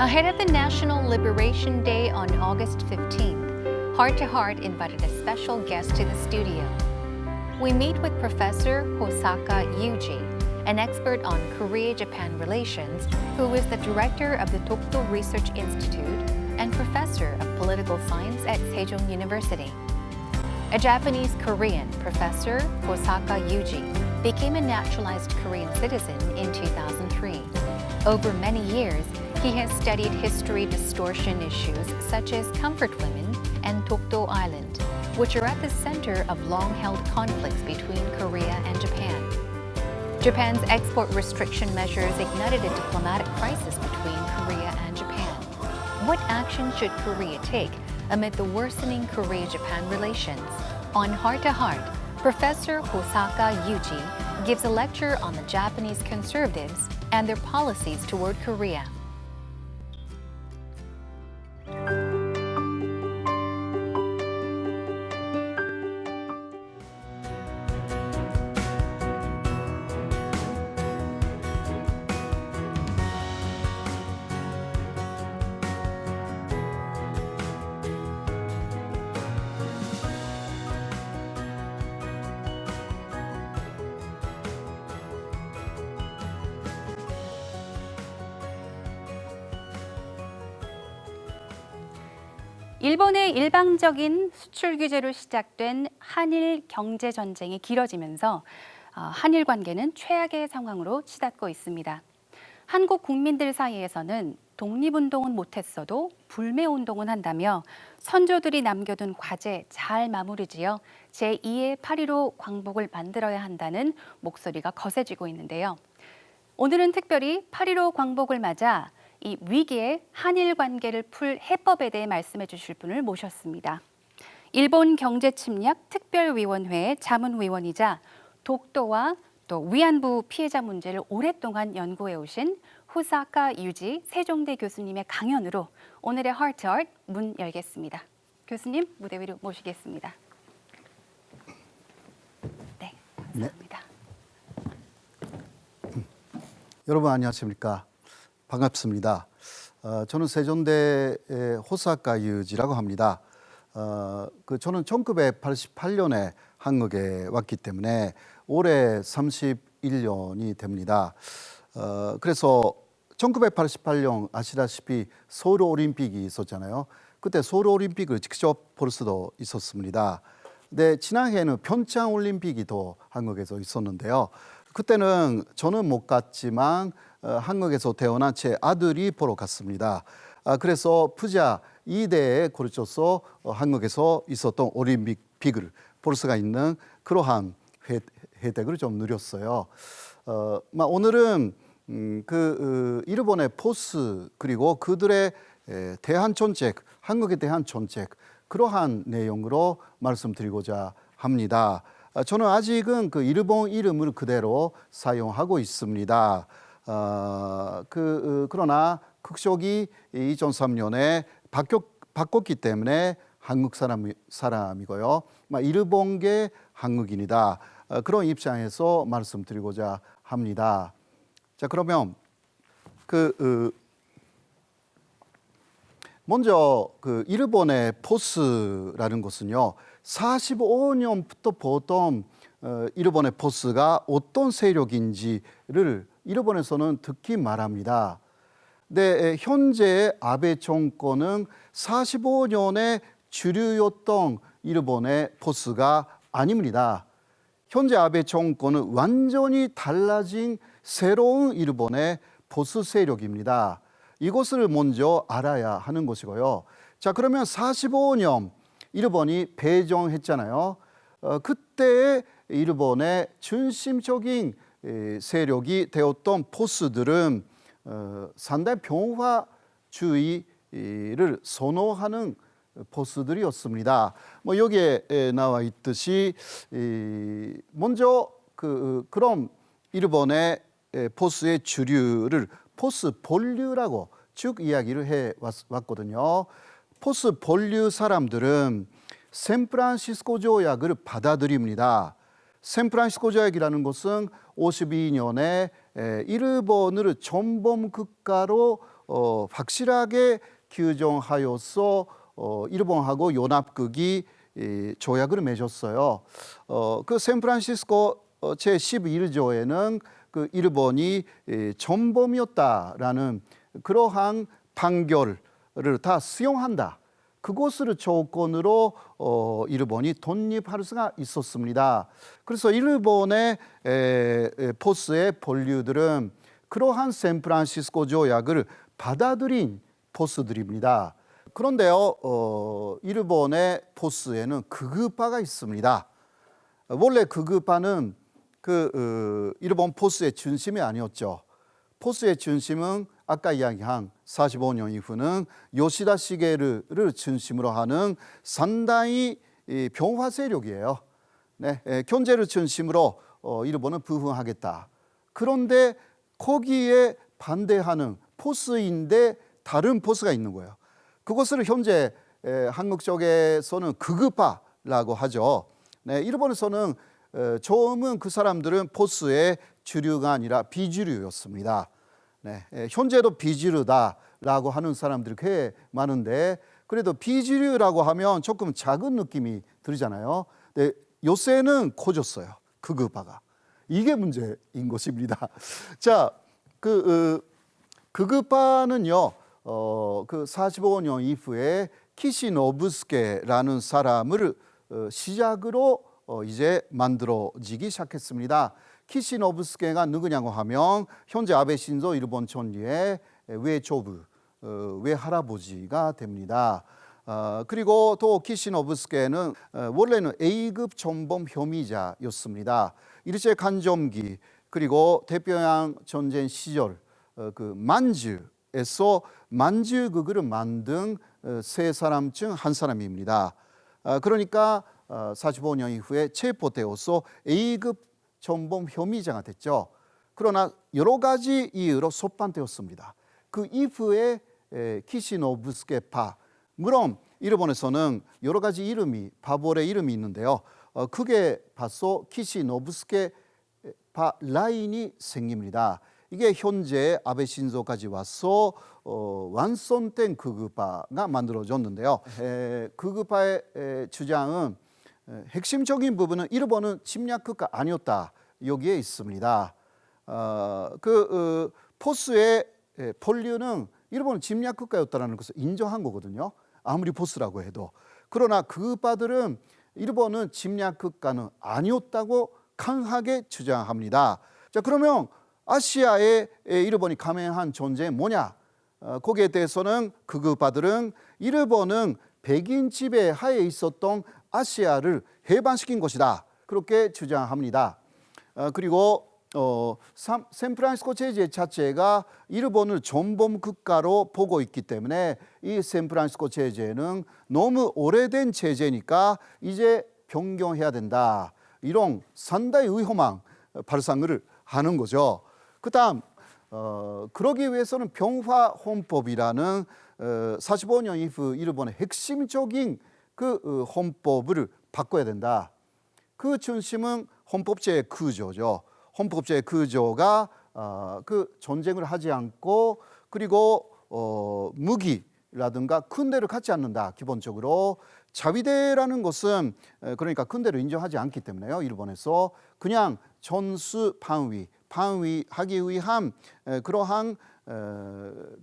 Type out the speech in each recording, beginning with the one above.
Ahead of the National Liberation Day on August 15th, Heart to Heart invited a special guest to the studio. We meet with Professor Hosaka Yuji, an expert on Korea-Japan relations, who is the director of the Dokdo Research Institute and professor of political science at Sejong University. A Japanese Korean, Professor Hosaka Yuji became a naturalized Korean citizen in 2003. Over many years, he has studied history distortion issues such as comfort women and Dokdo Island, which are at the center of long-held conflicts between Korea and Japan. Japan's export restriction measures ignited a diplomatic crisis between Korea and Japan. What action should Korea take amid the worsening Korea-Japan relations? On Heart to Heart, Professor Hosaka Yuji gives a lecture on the Japanese conservatives and their policies toward Korea. 일본의 일방적인 수출 규제로 시작된 한일 경제 전쟁이 길어지면서 한일 관계는 최악의 상황으로 치닫고 있습니다. 한국 국민들 사이에서는 독립운동은 못했어도 불매운동은 한다며 선조들이 남겨둔 과제 잘 마무리지어 제2의 8.15 광복을 만들어야 한다는 목소리가 거세지고 있는데요. 오늘은 특별히 8.15 광복을 맞아 이 위기의 한일 관계를 풀 해법에 대해 말씀해 주실 분을 모셨습니다. 일본 경제침략 특별위원회의 자문위원이자 독도와 또 위안부 피해자 문제를 오랫동안 연구해 오신 호사카 유지 세종대 교수님의 강연으로 오늘의 Heart to Heart 문 열겠습니다. 교수님 무대 위로 모시겠습니다. 네, 감사합니다. 여러분 안녕하십니까? 반갑습니다. 저는 세종대의 호사카 유지라고 합니다. 저는 1988년에 한국에 왔기 때문에 올해 31년이 됩니다. 그래서 1988년 아시다시피 서울올림픽이 있었잖아요. 그때 서울올림픽을 직접 볼 수도 있었습니다. 근데 지난해에는 평창올림픽이 또 한국에서 있었는데요. 그때는 저는 못 갔지만 한국에서 태어난 제 아들이 보러 갔습니다. 그래서 부자 2대에 걸쳐서 한국에서 있었던 올림픽을 볼 수가 있는 그러한 혜택을 좀 누렸어요. 오늘은 일본의 포스 그리고 그들의 대한 정책, 한국에 대한 정책 그러한 내용으로 말씀드리고자 합니다. 저는 아직은 일본 이름을 그대로 사용하고 있습니다. 그러나 국적이 2003년에 바꿨기 때문에 한국 사람이고요. 일본계 한국인이다. 그런 입장에서 말씀드리고자 합니다. 자, 그러면 먼저 일본의 포스라는 것은요. 45년부터 보통 일본의 포스가 어떤 세력인지를 일본에서는 듣기 말합니다. 근데 현재 아베 정권은 45년의 주류였던 일본의 포스가 아닙니다. 현재 아베 정권은 완전히 달라진 새로운 일본의 보수 세력입니다. 이것을 먼저 알아야 하는 것이고요. 자, 그러면 45년 일본이 패전했잖아요. 그때 일본의 중심적인 세력이 되었던 포스들은 상당히 평화주의를 선호하는 포스들이었습니다. 여기에 나와 있듯이 먼저 그런 일본의 포스의 주류를 포스 본류라고 쭉 이야기를 해 왔거든요. 포스 본류 사람들은 샌프란시스코 조약을 받아들입니다. 샌프란시스코 조약이라는 것은 52년에 일본을 전범 국가로 확실하게 규정하여서 일본하고 연합국이 조약을 맺었어요. 그 샌프란시스코 제11조에는 그 일본이 전범이었다라는 그러한 판결을 다 수용한다. 그것을 조건으로 일본이 독립할 수가 있었습니다. 그래서 일본의 포스의 본류들은 그러한 샌프란시스코 조약을 받아들인 포스들입니다. 그런데요, 일본의 포스에는 극우파가 있습니다. 원래 극우파는 일본 포스의 중심이 아니었죠. 포스의 중심은 아까 이야기한 45년 이후는 요시다 시게루를 중심으로 하는 상당히 병화 세력이에요. 네, 경제를 중심으로 일본은 부흥하겠다. 그런데 거기에 반대하는 포스인데 다른 포스가 있는 거예요. 그것을 현재 한국 쪽에서는 극우파라고 하죠. 네, 일본에서는 처음은 그 사람들은 포스의 주류가 아니라 비주류였습니다. 네, 현재도 비주류다라고 하는 사람들이 꽤 많은데 그래도 비주류라고 하면 조금 작은 느낌이 들잖아요. 네, 요새는 커졌어요. 극우파가. 이게 문제인 것입니다. 자, 극우파는요. 그 45년 이후에 키시노부스케라는 사람을 시작으로 이제 만들어지기 시작했습니다. 키시노부스케가 누구냐고 하면 현재 아베 신조 일본 총리의 외조부, 외할아버지가 됩니다. 그리고 또 키시노부스케는 원래는 A급 전범 혐의자였습니다. 일제 간점기 그리고 태평양 전쟁 시절 그 만주에서 만주극을 만든 세 사람 중 한 사람입니다. 그러니까 45년 이후에 체포되어서 A급 전범 혐의자가 됐죠. 그러나 여러 가지 이유로 소환되었습니다. 그 이후에 키시노부스케파, 물론 일본에서는 여러 가지 이름이 파벌의 이름이 있는데요. 크게 봐서 키시노부스케파 라인이 생깁니다. 이게 현재 아베 신조까지 와서 완성된 극우파가 만들어졌는데요. 극우파의 주장은 핵심적인 부분은 일본은 침략국가 아니었다. 여기에 있습니다. 포스의 본류는 일본은 침략국가였다는 것을 인정한 거거든요. 아무리 포스라고 해도. 그러나 극우파들은 일본은 침략국가는 아니었다고 강하게 주장합니다. 자, 그러면 아시아에 일본이 감행한 존재는 뭐냐? 거기에 대해서는 극우파들은 일본은 백인 지배 하에 있었던 아시아를 해방시킨 것이다. 그렇게 주장합니다. 그리고 샌프란시스코 제재 자체가 일본을 전범 국가로 보고 있기 때문에 이 샌프란시스코 제재는 너무 오래된 제재니까 이제 변경해야 된다. 이런 상당히 위험한 발상을 하는 거죠. 그다음 그러기 위해서는 병화 헌법이라는 45년 이후 일본의 핵심적인 그 헌법을 바꿔야 된다. 그 중심은 헌법제의 구조죠. 헌법제의 구조가 그 전쟁을 하지 않고 그리고 무기라든가 군대를 갖지 않는다. 기본적으로 자위대라는 것은 그러니까 군대를 인정하지 않기 때문에요. 일본에서 그냥 전수 방위하기 위한 그러한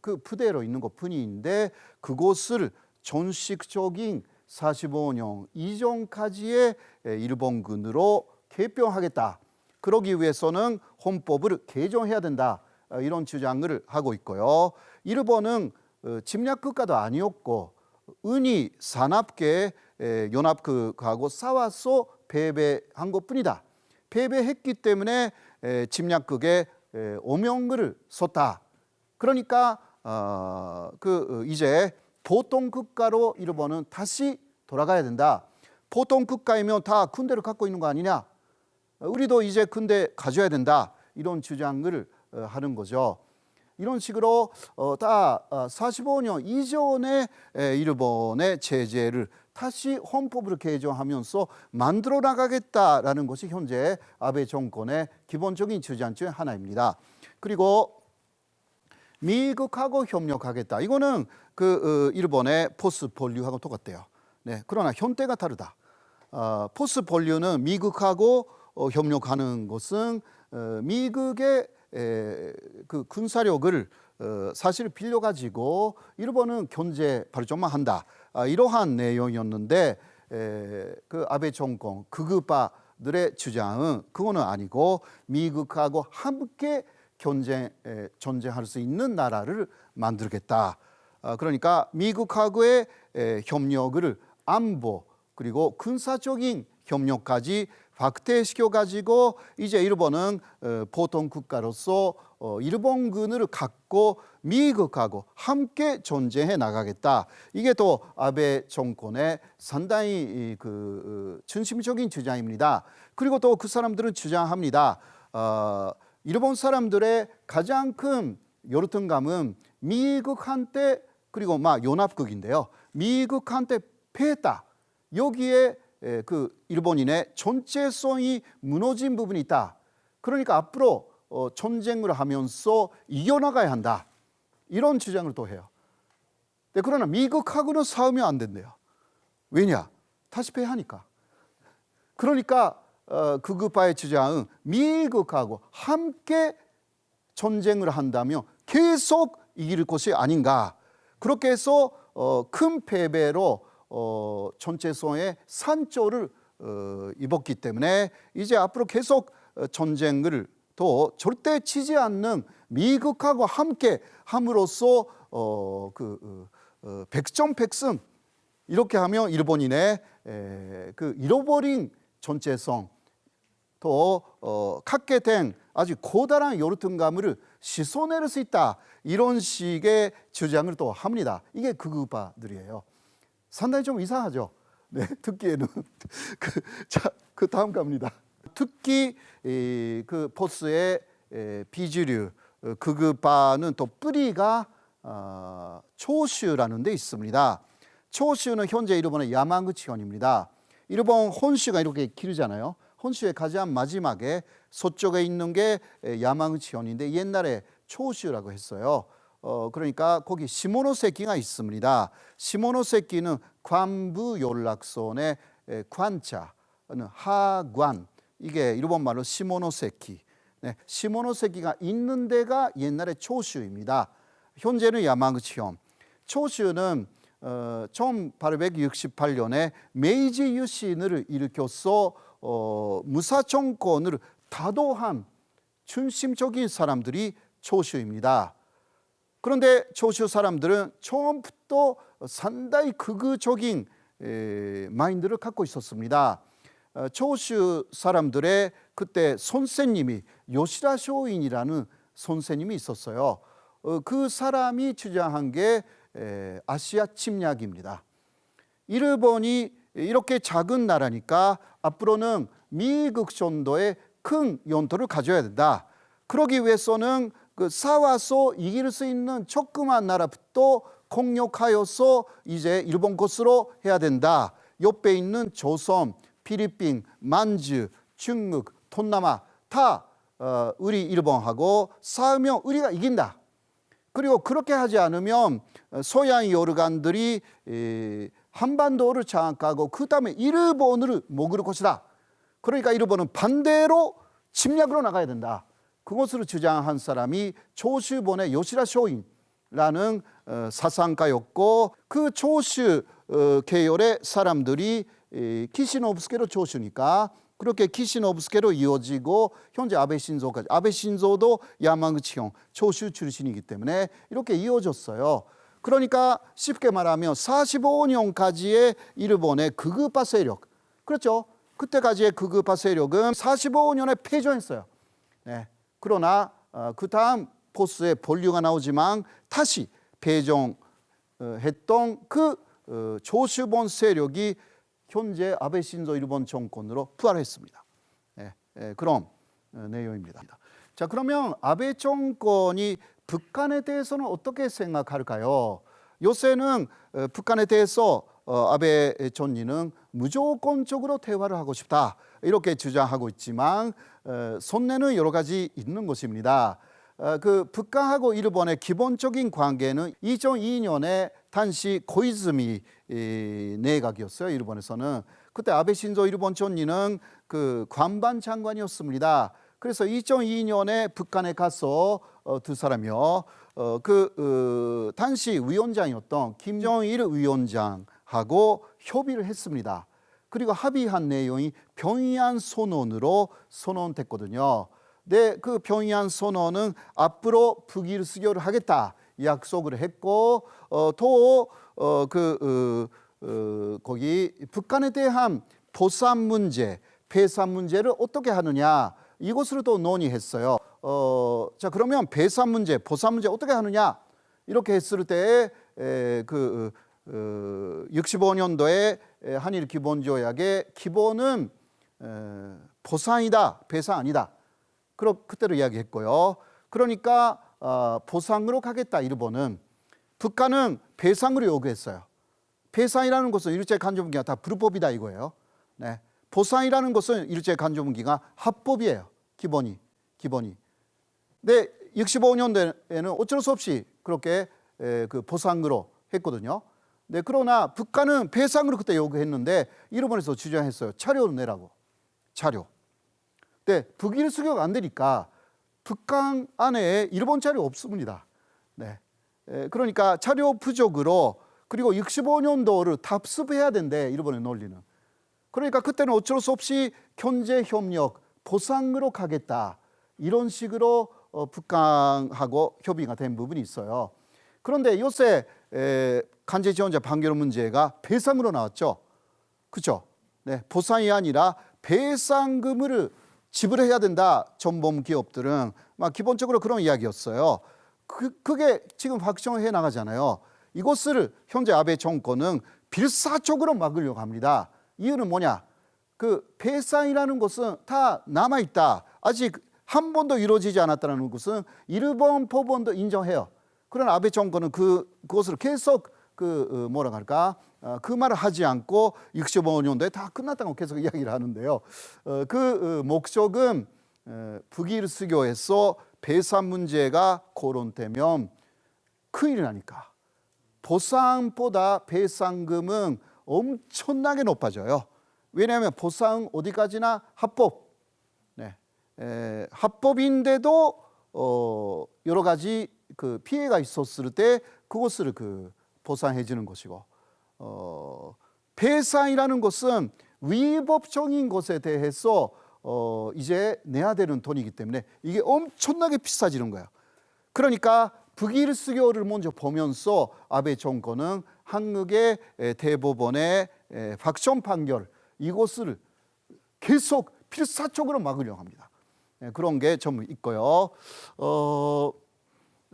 그 부대로 있는 것뿐인데 그것을 전식적인 45년 이전까지의 일본군으로 개편하겠다. 그러기 위해서는 헌법을 개정해야 된다. 이런 주장을 하고 있고요. 일본은 침략국가도 아니었고 은히 산업계 연합국하고 싸워서 패배한 것뿐이다. 패배했기 때문에 침략국의 오명을 썼다. 그러니까 이제 보통 국가로 일본은 다시 돌아가야 된다. 보통 국가이면 다 군대를 갖고 있는 거 아니냐? 우리도 이제 군대 가져야 된다. 이런 주장을 하는 거죠. 이런 식으로 다 45년 이전에 일본의 제재를 다시 헌법으로 개정하면서 만들어 나가겠다라는 것이 현재 아베 정권의 기본적인 주장 중 하나입니다. 그리고 미국하고 협력하겠다. 이거는 일본의 포스폴리오하고 똑같대요. 네, 그러나 현태가 다르다. 포스폴리오는 미국하고 협력하는 것은 미국의 그 군사력을 사실 빌려가지고 일본은 경제 발전만 한다. 이러한 내용이었는데 그 아베 정권 극우파들의 주장은 그거는 아니고 미국하고 함께 전쟁할 수 있는 나라를 만들겠다. 그러니까 미국하고의 협력을 안보 그리고 군사적인 협력까지 확대시켜 가지고 이제 일본은 보통 국가로서 일본군을 갖고 미국하고 함께 전쟁해 나가겠다. 이게 또 아베 정권의 상당히 중심적인 주장입니다. 그리고 또 그 사람들은 주장합니다. 일본 사람들의 가장 큰 열등감은 미국한테 그리고 연합국인데요. 미국한테 패했다. 여기에 그 일본인의 전체성이 무너진 부분이 있다. 그러니까 앞으로 전쟁을 하면서 이겨나가야 한다. 이런 주장을 또 해요. 네, 그러나 미국하고는 싸우면 안 된대요. 왜냐? 다시 패하니까. 그러니까 극우파의 주장은 미국하고 함께 전쟁을 한다면 계속 이길 것이 아닌가. 그렇게 해서 큰 패배로 전체성의 산조를 입었기 때문에 이제 앞으로 계속 전쟁을 또 절대 치지 않는 미국하고 함께 함으로써 백전백승 이렇게 하면 일본인의 그 잃어버린 전체성 또 갖게 된 아주 고다란 열등감을 씻어낼 수 있다. 이런 식의 주장을 또 합니다. 이게 극우파들이에요. 상당히 좀 이상하죠. 네, 듣기에는 그 다음 갑니다. 특히 그 포스의 비주류 극우파는 또 뿌리가 초슈라는 데 있습니다. 초슈는 현재 일본의 야마구치현입니다. 일본 혼슈가 이렇게 길잖아요. 혼슈의 가장 마지막에 서쪽에 있는 게 야마구치현인데 옛날에 초슈라고 했어요. 그러니까 거기 시모노세키가 있습니다. 시모노세키는 관부 연락선의 관자는 하관, 이게 일본말로 시모노세키. 네, 시모노세키가 있는 데가 옛날에 초슈입니다. 현재는 야마구치현. 초슈는 1868년에 메이지 유신을 일으켜서 무사정권을 다도한 중심적인 사람들이 초슈입니다. 그런데 초슈 사람들은 처음부터 상당히 극우적인 마인드를 갖고 있었습니다. 초슈 사람들의 그때 선생님이 요시라 쇼인이라는 선생님이 있었어요. 그 사람이 주장한 게 아시아 침략입니다. 일본이 이렇게 작은 나라니까 앞으로는 미국 정도의 큰 영토를 가져야 된다. 그러기 위해서는 싸워서 이길 수 있는 조그만 나라부터 공격하여서 이제 일본 것으로 해야 된다. 옆에 있는 조선, 필리핀, 만주, 중국, 동남아 다 우리 일본하고 싸우면 우리가 이긴다. 그리고 그렇게 하지 않으면 서양 여르간들이 한반도를 장악하고 그 다음에 일본을 먹을 것이다. 그러니까 일본은 반대로 침략으로 나가야 된다. 그것을 주장한 사람이 조슈본의 요시라 쇼인라는 사상가였고 그 조슈 계열의 사람들이 키시노부스케로 조슈니까 그렇게 키시노부스케로 이어지고 현재 아베 신조까지. 아베 신조도 야마구치현 조슈 출신이기 때문에 이렇게 이어졌어요. 그러니까 쉽게 말하면 45년까지의 일본의 극우파 세력. 그렇죠. 그때까지의 극우파 세력은 45년에 패전했어요. 네. 그러나 그 다음 포스의 본류가 나오지만 다시 패전했던 그 조슈본 세력이 현재 아베 신조 일본 정권으로 부활했습니다. 그런 내용입니다. 자, 그러면 아베 정권이 북한에 대해서는 어떻게 생각할까요? 요새는 북한에 대해서 아베 총리는 무조건적으로 대화를 하고 싶다 이렇게 주장하고 있지만 손해는 여러 가지 있는 것입니다. 그 북한하고 일본의 기본적인 관계는 2002년에 당시 고이즈미 내각이었어요. 일본에서는 그때 아베 신조 일본 총리는 그 관방 장관이었습니다. 그래서 2002년에 북한에 가서 두 사람이요. 당시 위원장이었던 김정일 위원장하고 협의를 했습니다. 그리고 합의한 내용이 평양 선언으로 선언됐거든요. 네, 그 평양 선언은 앞으로 북일 수교를 하겠다 약속을 했고 거기 북한에 대한 보상 문제, 배상 문제를 어떻게 하느냐 이것을 또 논의했어요. 자 그러면 배상 문제, 보상 문제 어떻게 하느냐 이렇게 했을 때 65년도에 한일 기본조약의 기본은 보상이다, 배상 아니다. 그때로 이야기했고요. 그러니까 보상으로 가겠다 일본은. 북한은 배상으로 요구했어요. 배상이라는 것은 일제 강점기가 다 불법이다 이거예요. 네. 보상이라는 것은 일제 강점기가 합법이에요. 기본이. 네, 65년도에는 어쩔 수 없이 그렇게 그 보상으로 했거든요. 네, 그러나 북한은 배상으로 그때 요구했는데 일본에서 주장했어요. 차료를 내라고. 차료. 네, 북일 수교가 안 되니까 북한 안에 일본 차료 없습니다. 네, 그러니까 차료 부족으로 그리고 65년도를 답습해야 된대 일본의 논리는. 그러니까 그때는 어쩔 수 없이 경제 협력 보상으로 가겠다 이런 식으로 북한하고 협의가 된 부분이 있어요. 그런데 요새 간제 지원자 판결 문제가 배상으로 나왔죠. 그렇죠? 네, 보상이 아니라 배상금을 지불해야 된다. 전범 기업들은 막 기본적으로 그런 이야기였어요. 그게 지금 확정해 나가잖아요. 이것을 현재 아베 정권은 필사적으로 막으려고 합니다. 이유는 뭐냐? 그 배상이라는 것은 다 남아 있다. 아직 한 번도 이루어지지 않았다는 것은 일본 법원도 인정해요. 그러나 아베 정권은 그것을 계속 뭐라 할까? 그 말을 하지 않고 65년도에 다 끝났다고 계속 이야기를 하는데요. 그 목적은 북일 수교에서 배상 문제가 거론되면 큰일이 나니까 보상보다 배상금은 엄청나게 높아져요. 왜냐하면 보상 어디까지나 합법. 네. 합법인데도 여러 가지 그 피해가 있었을 때 그것을 보상해 주는 것이고 배상이라는 것은 위법적인 것에 대해서 이제 내야 되는 돈이기 때문에 이게 엄청나게 비싸지는 거예요. 그러니까 북일 수교를 먼저 보면서 아베 정권은 한국의 대법원의 확정 판결 이것을 계속 필사적으로 막으려고 합니다. 그런 게 좀 있고요.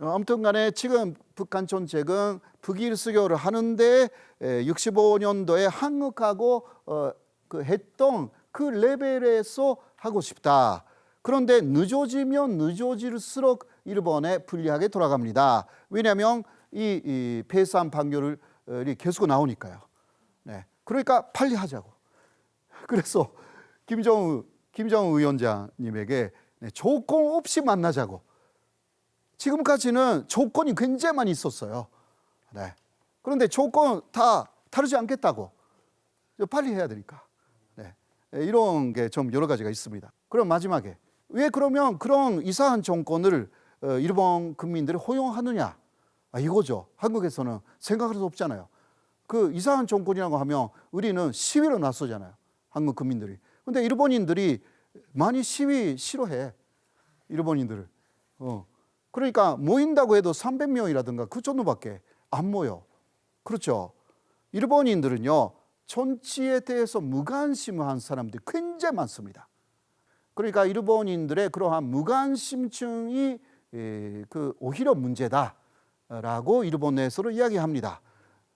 아무튼 간에 지금 북한 정책은 북일 수교를 하는데 65년도에 한국하고 했던 그 레벨에서 하고 싶다. 그런데 늦어지면 늦어질수록 일본에 불리하게 돌아갑니다. 왜냐하면 이 배상 판결이 계속 나오니까요. 네. 그러니까 빨리 하자고. 그래서 김정은 위원장님에게 조건 없이 만나자고. 지금까지는 조건이 굉장히 많이 있었어요. 네. 그런데 조건 다 다르지 않겠다고. 빨리 해야 되니까. 네. 이런 게 좀 여러 가지가 있습니다. 그럼 마지막에 왜 그러면 그런 이상한 정권을 일본 국민들이 허용하느냐? 이거죠. 한국에서는 생각할 수 없잖아요. 그 이상한 정권이라고 하면 우리는 시위로 나서잖아요. 한국 국민들이. 근데 일본인들이 많이 시위 싫어해. 일본인들을. 그러니까 모인다고 해도 300명이라든가 그 정도밖에 안 모여. 그렇죠. 일본인들은요. 정치에 대해서 무관심한 사람들이 굉장히 많습니다. 그러니까 일본인들의 그러한 무관심증이 오히려 문제다라고 일본 내에서는 이야기합니다.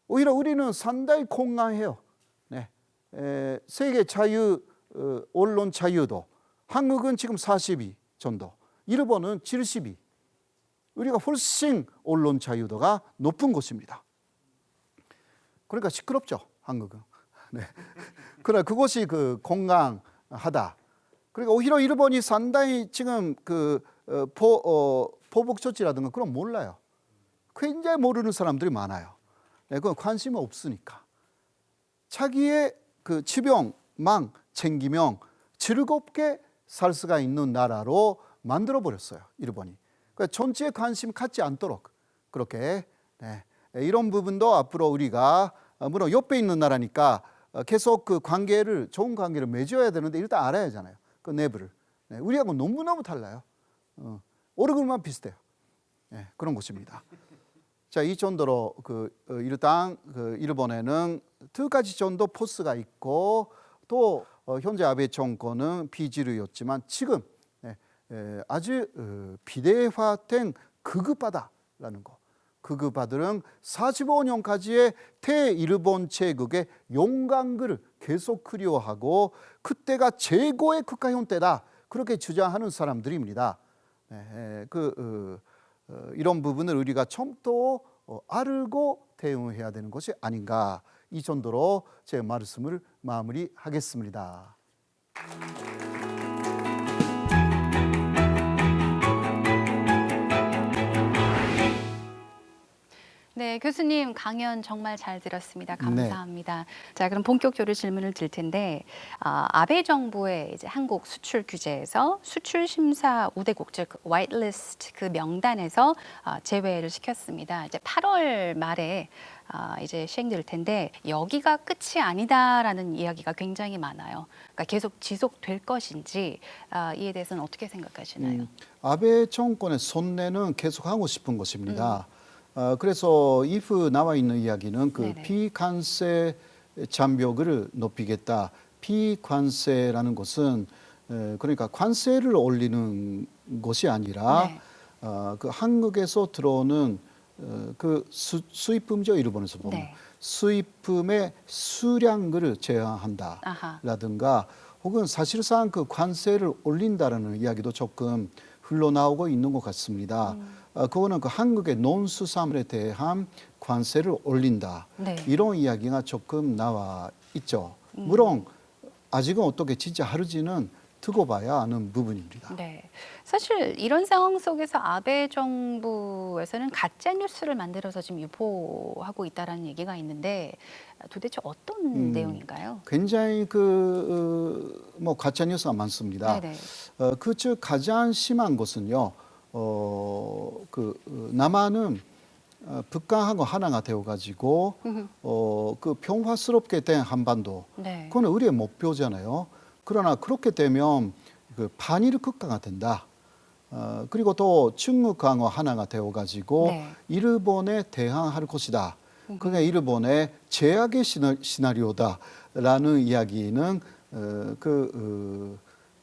오히려 우리는 상당히 건강해요. 네. 세계 자유, 언론 자유도 한국은 지금 42 정도, 일본은 72. 우리가 훨씬 언론 자유도가 높은 곳입니다. 그러니까 시끄럽죠, 한국은. 네. 그러나 그것이 건강하다. 그러니까 오히려 일본이 상당히 지금 보복 조치라든가 그런 몰라요. 굉장히 모르는 사람들이 많아요. 네, 그건 관심이 없으니까. 자기의 그 지병만 챙기면 즐겁게 살 수가 있는 나라로 만들어 버렸어요. 일본이. 그러니까 전체에 관심 갖지 않도록 그렇게 네, 이런 부분도 앞으로 우리가 물론 옆에 있는 나라니까 계속 그 관계를 좋은 관계를 맺어야 되는데 일단 알아야 하잖아요. 그 내부를. 네, 우리하고 너무너무 달라요. 얼굴만 비슷해요. 네, 그런 곳입니다. 자, 이 정도로 일단 일본에는 두 가지 정도 포스가 있고 또 현재 아베 정권은 비주류였지만 지금 아주 비대화된 극우파다라는 거. 극우파들은 45년까지의 대일본 제국의 용광을 계속 그리워하고 그때가 최고의 국가형 때다. 그렇게 주장하는 사람들입니다. 이런 부분을 우리가 처음부터 알고 대응해야 되는 것이 아닌가. 이 정도로 제 말씀을 마무리하겠습니다. 네, 교수님 강연 정말 잘 들었습니다. 감사합니다. 자, 그럼 본격적으로 질문을 드릴 텐데 아베 정부의 이제 한국 수출 규제에서 수출 심사 우대국 즉 화이트리스트 그 명단에서 제외를 시켰습니다. 이제 8월 말에 이제 시행될 텐데 여기가 끝이 아니다라는 이야기가 굉장히 많아요. 그러니까 계속 지속될 것인지 이에 대해서는 어떻게 생각하시나요? 아베 정권의 손내는 계속 하고 싶은 것입니다. 그래서 if 나와 있는 이야기는 그 비관세 장벽을 높이겠다. 비관세라는 것은 그러니까 관세를 올리는 것이 아니라 그 한국에서 들어오는 그 수입품이죠. 일본에서 보면 수입품의 수량을 제한한다라든가 혹은 사실상 그 관세를 올린다라는 이야기도 조금 흘러나오고 있는 것 같습니다. 그거는 그 한국의 농수산물에 대한 관세를 올린다. 이런 이야기가 조금 나와 있죠. 물론 아직은 어떻게 진짜 하루지는 두고 봐야 하는 부분입니다. 네, 사실 이런 상황 속에서 아베 정부에서는 가짜 뉴스를 만들어서 지금 유포하고 있다라는 얘기가 있는데 도대체 어떤 내용인가요? 굉장히 뭐 가짜 뉴스가 많습니다. 그중 가장 심한 것은요. 남한은 북한하고 하나가 되어가지고 그 평화스럽게 된 한반도, 그건 우리의 목표잖아요. 그러나 그렇게 되면 그 반일 국가가 된다. 그리고 또 중국하고 하나가 되어가지고 일본에 대항할 것이다. 그게 일본의 제약의 시나리오다라는 이야기는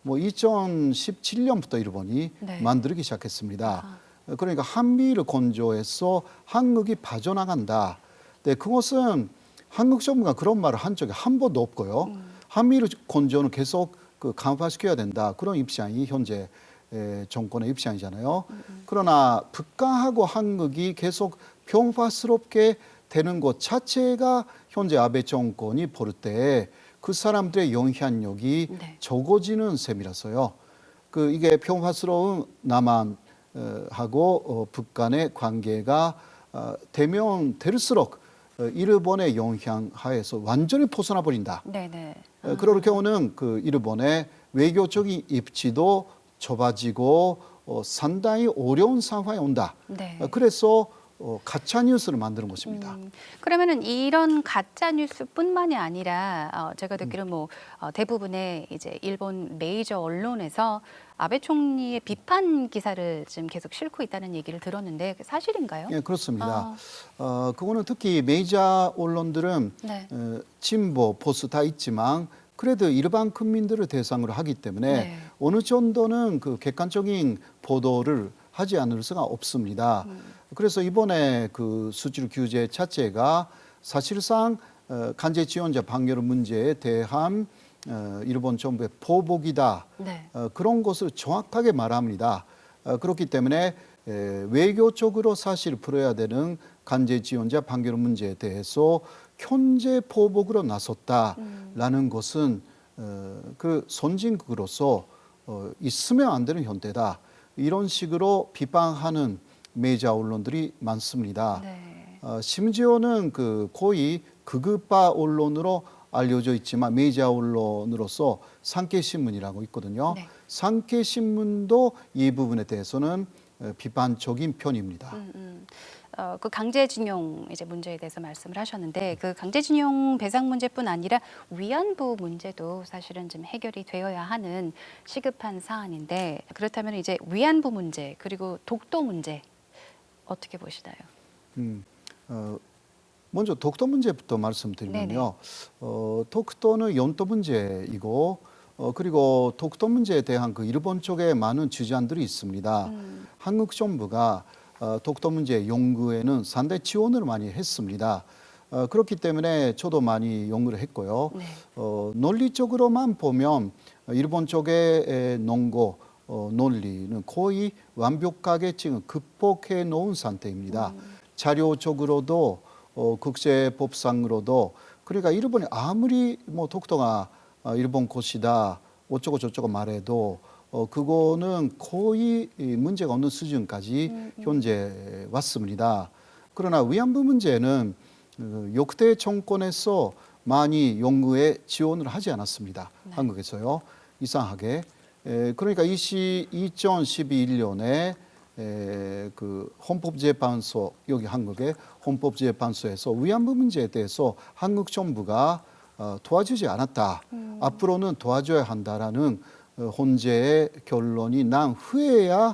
뭐 2017년부터 일본이 만들기 시작했습니다. 그러니까 한미를 건조해서 한국이 빠져나간다. 네, 그것은 한국 정부가 그런 말을 한 적이 한 번도 없고요. 한미를 건조는 계속 강화시켜야 된다. 그런 입장이 현재 정권의 입장이잖아요. 그러나 북한하고 한국이 계속 평화스럽게 되는 것 자체가 현재 아베 정권이 볼 때 그 사람들의 영향력이 적어지는 셈이라서요. 이게 평화스러운 남한하고 북한의 관계가 되면 될수록 일본의 영향 하에서 완전히 벗어나 버린다. 그럴 경우는 일본의 외교적인 입지도 좁아지고 상당히 어려운 상황이 온다. 그래서 가짜 뉴스를 만드는 것입니다. 그러면은 이런 가짜 뉴스뿐만이 아니라 제가 듣기로 뭐 대부분의 이제 일본 메이저 언론에서 아베 총리의 비판 기사를 지금 계속 싣고 있다는 얘기를 들었는데 사실인가요? 예, 그렇습니다. 그거는 특히 메이저 언론들은 진보, 보수 다 있지만 그래도 일반 국민들을 대상으로 하기 때문에 어느 정도는 그 객관적인 보도를 하지 않을 수가 없습니다. 그래서 이번에 그 수출 규제 자체가 사실상 간제 지원자 방역 문제에 대한 일본 정부의 보복이다. 그런 것을 정확하게 말합니다. 그렇기 때문에 외교적으로 사실 풀어야 되는 간제 지원자 방역 문제에 대해서 현재 보복으로 나섰다라는 것은 그 선진국으로서 있으면 안 되는 현대다. 이런 식으로 비판하는 메이저 언론들이 많습니다. 네. 심지어는 그 거의 극우파 언론으로 알려져 있지만 메이저 언론으로서 산케신문이라고 있거든요. 네. 산케신문도 이 부분에 대해서는 비판적인 편입니다. 그 강제징용 이제 문제에 대해서 말씀을 하셨는데 그 강제징용 배상 문제뿐 아니라 위안부 문제도 사실은 좀 해결이 되어야 하는 시급한 사안인데 그렇다면 이제 위안부 문제 그리고 독도 문제 어떻게 보시나요? 먼저 독도 문제부터 말씀드리면요. 독도는 영토 문제이고 그리고 독도 문제에 대한 그 일본 쪽에 많은 주장들이 있습니다. 한국 정부가 독도 문제 연구에는 상대 지원을 많이 했습니다. 그렇기 때문에 저도 많이 연구를 했고요. 네. 논리적으로만 보면 일본 쪽의 논고 논리는 거의 완벽하게 지금 극복해 놓은 상태입니다. 자료적으로도 국제법상으로도 그러니까 일본이 아무리 뭐 독도가 일본 것이다 어쩌고 저쩌고 말해도 그거는 거의 문제가 없는 수준까지 현재 왔습니다. 그러나 위안부 문제는 역대 정권에서 많이 연구에 지원을 하지 않았습니다. 네. 한국에서요. 이상하게. 그러니까 2012년에 그 헌법재판소 여기 한국의 헌법재판소에서 위안부 문제에 대해서 한국 정부가 도와주지 않았다. 앞으로는 도와줘야 한다라는 헌재의 결론이 난 후에야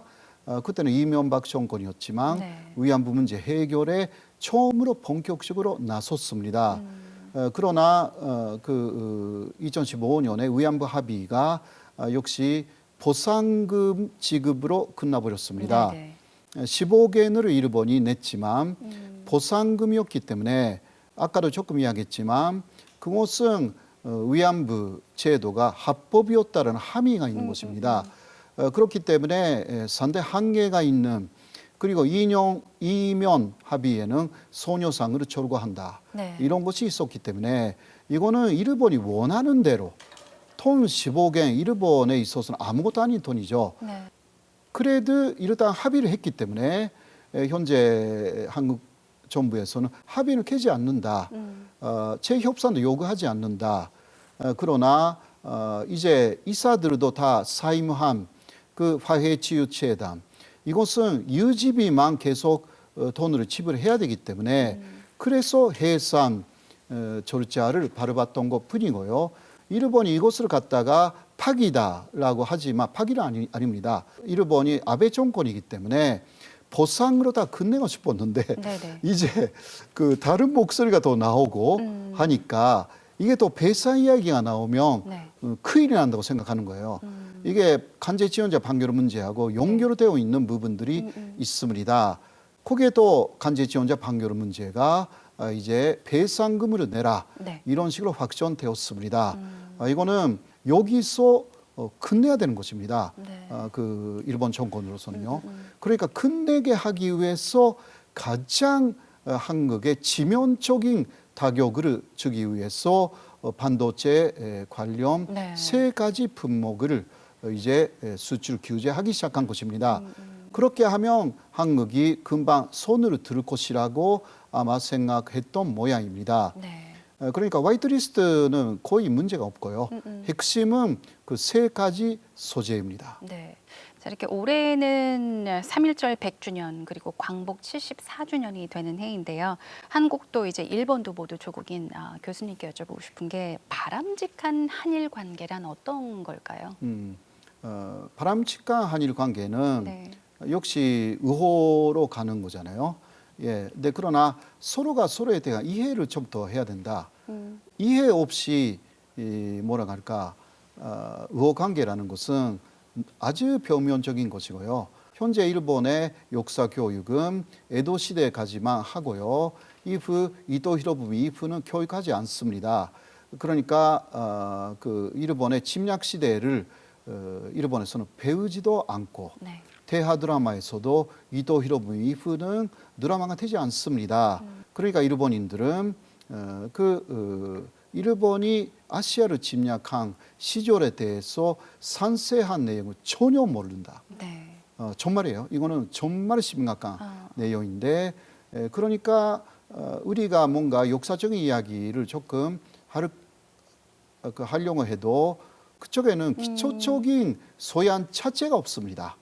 그때는 이명박 정권이었지만 네. 위안부 문제 해결에 처음으로 본격적으로 나섰습니다. 그러나 2015년에 위안부 합의가 역시 보상금 지급으로 끝나버렸습니다. 네. 15억 엔을 일본이 냈지만 보상금이었기 때문에 아까도 조금 이야기했지만 그것은 위안부 제도가 합법이었다는 함의가 있는 것입니다. 그렇기 때문에 상대 한계가 있는 그리고 이면 합의에는 소녀상으로 철거한다. 네. 이런 것이 있었기 때문에 이거는 일본이 원하는 대로 돈 15억 엔 일본에 있어서는 아무것도 아닌 돈이죠. 네. 그래도 일단 합의를 했기 때문에 현재 한국 정부에서는 합의는 깨지 않는다. 재협상도 요구하지 않는다. 그러나 이제 이사들도 다 사임한 그 화해치유체담 이것은 유지비만 계속 돈으로 지불해야 되기 때문에 그래서 해산 절차를 밟았던 것 뿐이고요. 일본이 이것을 갖다가 파기다라고 하지만 파기는 아닙니다. 일본이 아베 정권이기 때문에 보상으로 다 끝내고 싶었는데 네네. 이제 그 다른 목소리가 더 나오고 하니까 이게 또 배상 이야기가 나오면 네. 큰일이 난다고 생각하는 거예요. 이게 간제 지원자 판결 문제하고 연결되어 있는 부분들이 있습니다. 거기에 또 간제 지원자 판결 문제가 이제 배상금을 내라 네. 이런 식으로 확정되었습니다. 이거는 여기서 끝내야 되는 것입니다. 네. 그 일본 정권으로서는요. 그러니까 끝내게 하기 위해서 가장 한국에 지면적인 타격을 주기 위해서 반도체 관련 네. 세 가지 품목을 이제 수출 규제하기 시작한 것입니다. 그렇게 하면 한국이 금방 손을 들 것이라고 아마 생각했던 모양입니다. 네. 그러니까 화이트리스트는 거의 문제가 없고요. 핵심은 그 세 가지 소재입니다. 네. 자, 이렇게 올해는 3.1절 100주년 그리고 광복 74주년이 되는 해인데요. 한국도 이제 일본도 모두 조국인 교수님께 여쭤보고 싶은 게 바람직한 한일 관계란 어떤 걸까요? 바람직한 한일 관계는 네. 역시 의호로 가는 거잖아요. 예. 근데 그러나 서로가 서로에 대한 이해를 좀 더 해야 된다. 이해 없이 뭐라 할까 의호 관계라는 것은 아주表面적인 것이고요. 현재 일본의 역사 교육은 에도 시대까지만 하고요. 이후 이토 히로부미 이후는 교육하지 않습니다. 그러니까 그 일본의 침략 시대를 일본에서는 배우지도 않고 네. 대하 드라마에서도 이토 히로부미 이후는 드라마가 되지 않습니다. 그러니까 일본인들은 일본이 아시아를 침략한 시절에 대해서 상세한 내용을 전혀 모른다. 네. 정말이에요. 이거는 정말 심각한 내용인데 그러니까 우리가 뭔가 역사적인 이야기를 조금 하려고 해도 그쪽에는 기초적인 소양 자체가 없습니다.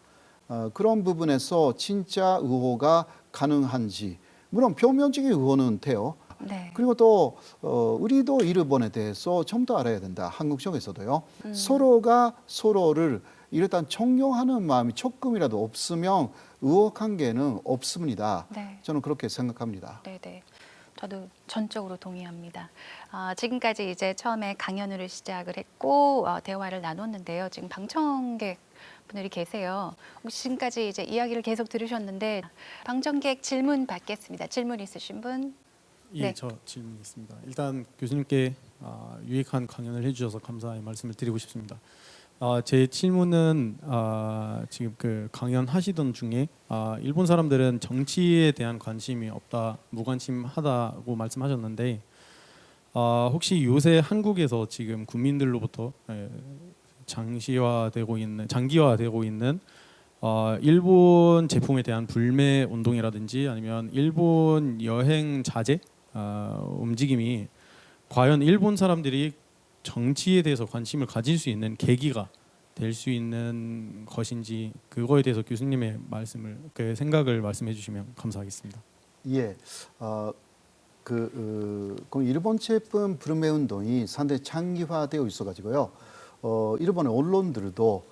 그런 부분에서 진짜 의호가 가능한지 물론 표면적인 의호는 돼요. 네. 그리고 또 우리도 일본에 대해서 좀 더 알아야 된다. 한국 쪽에서도요. 서로가 서로를 일단 존경하는 마음이 조금이라도 없으면 의호 관계는 없습니다. 네. 저는 그렇게 생각합니다. 네네. 저도 전적으로 동의합니다. 지금까지 이제 처음에 강연을 시작을 했고 대화를 나눴는데요. 지금 방청객 분들이 계세요. 혹시 지금까지 이제 이야기를 계속 들으셨는데 방청객 질문 받겠습니다. 질문 있으신 분? 예, 네. 저 질문 있습니다. 일단 교수님께 유익한 강연을 해주셔서 감사의 말씀을 드리고 싶습니다. 제 질문은 지금 그 강연하시던 중에 일본 사람들은 정치에 대한 관심이 없다, 무관심하다고 말씀하셨는데 혹시 요새 한국에서 지금 국민들로부터 장기화되고 있는 일본 제품에 대한 불매 운동이라든지 아니면 일본 여행 자제 움직임이 과연 일본 사람들이 정치에 대해서 관심을 가질 수 있는 계기가 될 수 있는 것인지 그거에 대해서 교수님의 그 생각을 말씀해 주시면 감사하겠습니다. 예, 그 일본 제품 불매 운동이 상당히 장기화되어 있어가지고요. 일본의 언론들도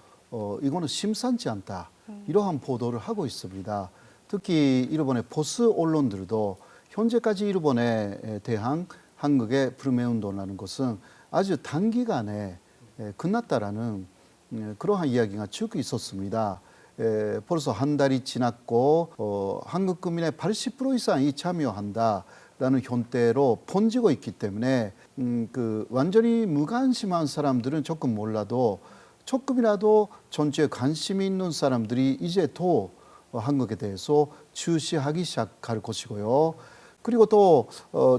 이거는 심상치 않다 이러한 보도를 하고 있습니다. 특히 일본의 보수 언론들도 현재까지 일본에 대한 한국의 불매 운동이라는 것은 아주 단기간에 끝났다라는 그러한 이야기가 쭉 있었습니다. 벌써 한 달이 지났고 한국 국민의 80% 이상이 참여한다라는 현대로 번지고 있기 때문에 완전히 무관심한 사람들은 조금 몰라도 조금이라도 전체에 관심이 있는 사람들이 이제 또 한국에 대해서 주시하기 시작할 것이고요. 그리고 또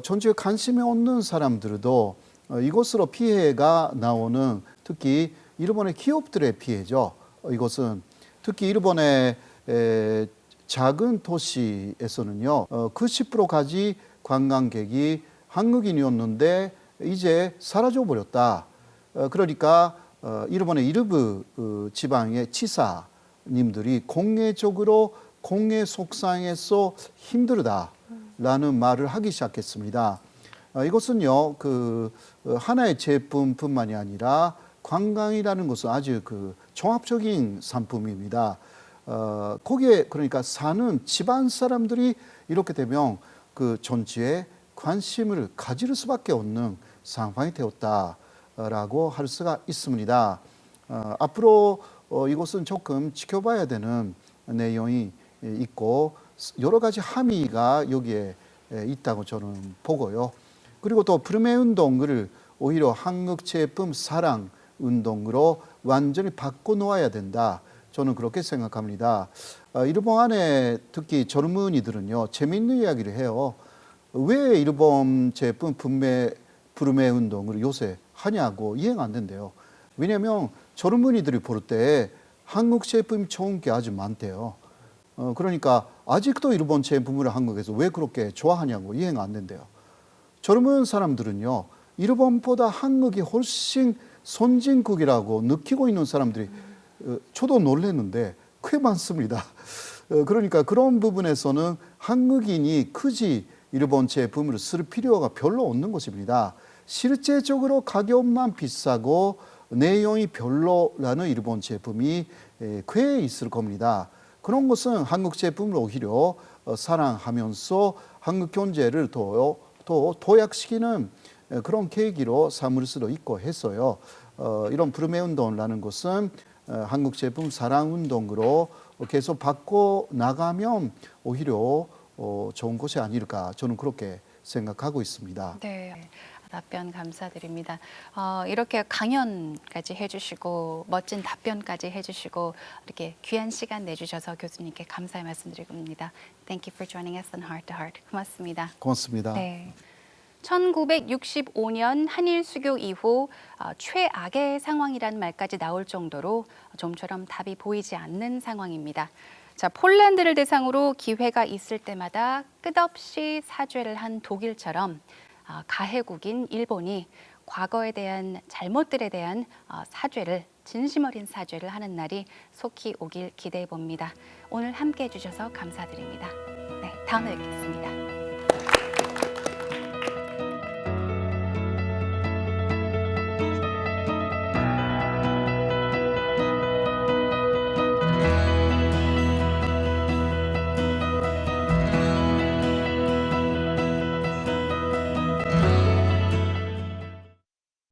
전체에 관심이 없는 사람들도 이것으로 피해가 나오는 특히 일본의 기업들의 피해죠. 이것은 특히 일본의 작은 도시에서는요. 90%까지 관광객이 한국인이었는데 이제 사라져 버렸다. 그러니까 일본의 일부 지방의 지사님들이 공개적으로 공개 속상해서 힘들다라는 말을 하기 시작했습니다. 이것은요, 하나의 제품뿐만이 아니라 관광이라는 것은 아주 종합적인 상품입니다. 거기에 그러니까 사는 집안 사람들이 이렇게 되면 그 전체에 관심을 가질 수밖에 없는 상황이 되었다라고 할 수가 있습니다. 앞으로 이것은 조금 지켜봐야 되는 내용이 있고 여러 가지 함의가 여기에 있다고 저는 보고요. 그리고 또 불매 운동을 오히려 한국 제품 사랑 운동으로 완전히 바꿔놓아야 된다. 저는 그렇게 생각합니다. 일본 안에 특히 젊은이들은요, 재미있는 이야기를 해요. 왜 일본 제품 불매 운동을 요새 하냐고 이해가 안 된대요. 왜냐하면 젊은이들이 볼 때 한국 제품이 좋은 게 아주 많대요. 그러니까 아직도 일본 제품을 한국에서 왜 그렇게 좋아하냐고 이해가 안 된대요. 젊은 사람들은요, 일본보다 한국이 훨씬 선진국이라고 느끼고 있는 사람들이 저도 놀랐는데 꽤 많습니다. 그러니까 그런 부분에서는 한국인이 굳이 일본 제품을 쓸 필요가 별로 없는 것입니다. 실제적으로 가격만 비싸고 내용이 별로라는 일본 제품이 꽤 있을 겁니다. 그런 것은 한국 제품을 오히려 사랑하면서 한국 경제를 더 도약시키는 그런 계기로 삼을 수도 있고 해서요. 이런 불매 운동이라는 것은 한국 제품 사랑 운동으로 계속 바꿔 나가면 오히려 좋은 것이 아닐까 저는 그렇게 생각하고 있습니다. 네. 답변 감사드립니다. 이렇게 강연까지 해주시고 멋진 답변까지 해주시고 이렇게 귀한 시간 내주셔서 교수님께 감사의 말씀드립니다. Thank you for joining us on Heart to Heart. 고맙습니다. 고맙습니다. 네. 1965년 한일 수교 이후 최악의 상황이란 말까지 나올 정도로 좀처럼 답이 보이지 않는 상황입니다. 자, 폴란드를 대상으로 기회가 있을 때마다 끝없이 사죄를 한 독일처럼 가해국인 일본이 과거에 대한 잘못들에 대한 사죄를 진심 어린 사죄를 하는 날이 속히 오길 기대해 봅니다. 오늘 함께해 주셔서 감사드립니다. 네, 다음에 뵙겠습니다.